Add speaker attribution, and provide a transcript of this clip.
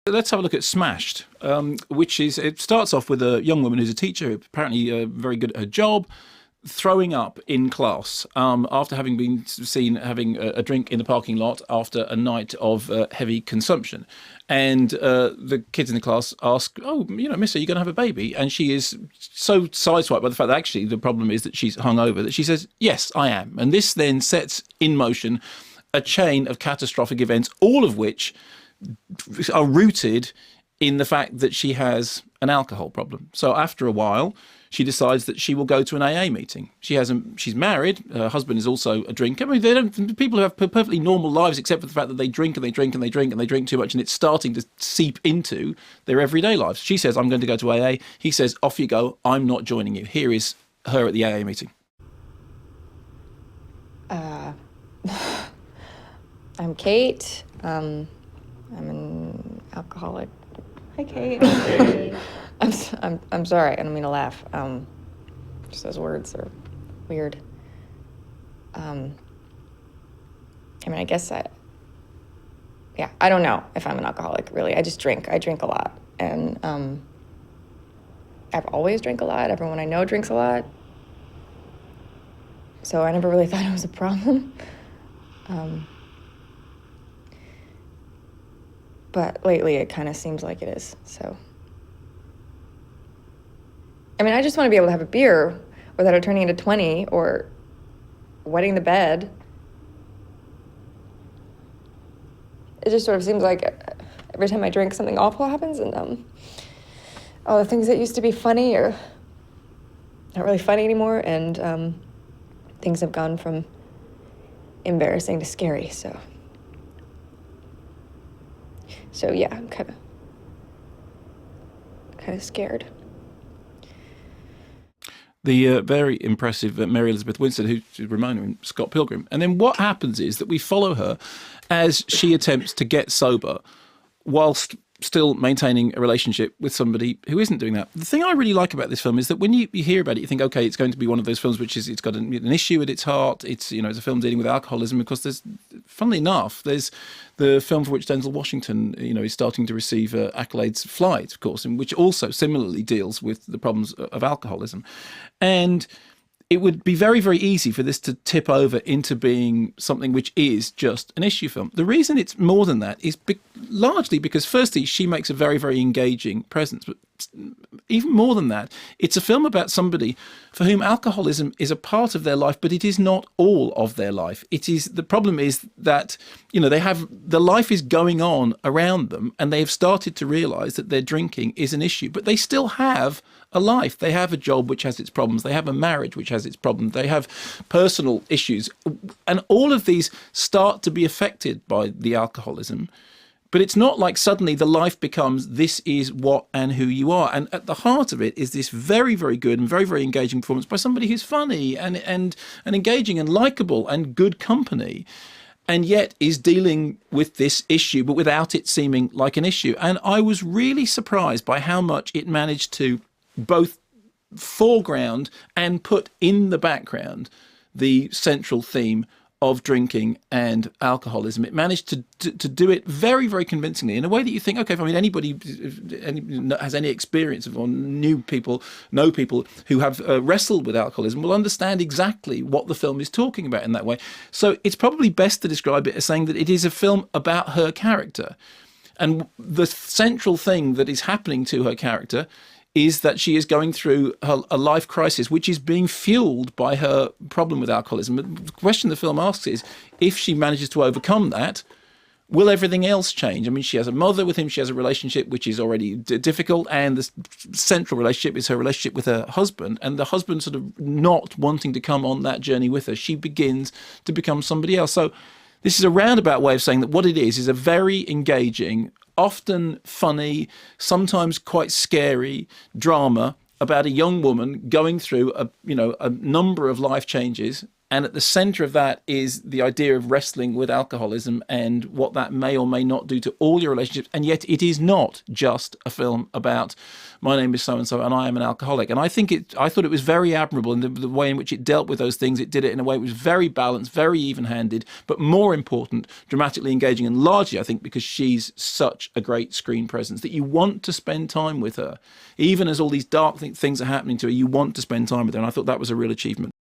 Speaker 1: Let's have a look at Smashed, it starts off with a young woman who's a teacher, apparently very good at her job, throwing up in class after having been seen having a drink in the parking lot after a night of heavy consumption. And the kids in the class ask, "Oh, miss, are you going to have a baby?" And she is so sideswiped by the fact that actually the problem is that she's hungover that she says, "Yes, I am." And this then sets in motion a chain of catastrophic events, all of which are rooted in the fact that she has an alcohol problem. So after a while, she decides that she will go to an AA meeting. She's married. Her husband is also a drinker. I mean, people who have perfectly normal lives, except for the fact that they drink and they drink and they drink and they drink too much, and it's starting to seep into their everyday lives. She says, "I'm going to go to AA." He says, "Off you go. I'm not joining you." Here is her at the AA meeting.
Speaker 2: I'm Kate. I'm an alcoholic. Hi, Kate. I'm sorry. I don't mean to laugh. Just those words are weird. I mean, I guess I don't know if I'm an alcoholic, really. I just drink. I drink a lot. And I've always drank a lot. Everyone I know drinks a lot. So I never really thought it was a problem. But lately it kind of seems like it is, so. I mean, I just want to be able to have a beer without it turning into 20 or wetting the bed. It just sort of seems like every time I drink, something awful happens, and all the things that used to be funny are not really funny anymore, and things have gone from embarrassing to scary, So yeah, I'm kind of scared.
Speaker 1: The very impressive Mary Elizabeth Winstead, who's Ramona in Scott Pilgrim. And then what happens is that we follow her as she attempts to get sober whilst still maintaining a relationship with somebody who isn't doing that. The thing I really like about this film is that when you hear about it, you think, okay, it's going to be one of those films which it's got an issue at its heart. It's a film dealing with alcoholism, because funnily enough, there's the film for which Denzel Washington, is starting to receive accolades, Flight, of course, and which also similarly deals with the problems of alcoholism. And it would be very, very easy for this to tip over into being something which is just an issue film. The reason it's more than that is largely because, firstly, she makes a very, very engaging presence. But even more than that, it's a film about somebody for whom alcoholism is a part of their life, but it is not all of their life. The problem is that, the life is going on around them, and they have started to realise that their drinking is an issue, but they still have a life. They have a job which has its problems. They have a marriage which has its problems. They have personal issues. And all of these start to be affected by the alcoholism. But it's not like suddenly the life becomes, this is what and who you are. And at the heart of it is this very, very good and very, very engaging performance by somebody who's funny and engaging and likable and good company, and yet is dealing with this issue, but without it seeming like an issue. And I was really surprised by how much it managed to both foreground and put in the background the central theme of drinking and alcoholism. It managed to do it very, very convincingly in a way that you think, okay, if anybody has any experience of, or know people who have wrestled with alcoholism will understand exactly what the film is talking about in that way. So it's probably best to describe it as saying that it is a film about her character. And the central thing that is happening to her character is that she is going through a life crisis, which is being fueled by her problem with alcoholism. The question the film asks is, if she manages to overcome that, will everything else change? I mean, she has a mother with him, she has a relationship which is already difficult, and the central relationship is her relationship with her husband, and the husband sort of not wanting to come on that journey with her. She begins to become somebody else. So this is a roundabout way of saying that what it is a very engaging, often funny, sometimes quite scary drama about a young woman going through a number of life changes And at the centre of that is the idea of wrestling with alcoholism and what that may or may not do to all your relationships. And yet it is not just a film about my name is so-and-so and I am an alcoholic. And I thought it was very admirable in the way in which it dealt with those things. It did it in a way that was very balanced, very even-handed, but more important, dramatically engaging, and largely, I think, because she's such a great screen presence that you want to spend time with her. Even as all these dark things are happening to her, you want to spend time with her. And I thought that was a real achievement.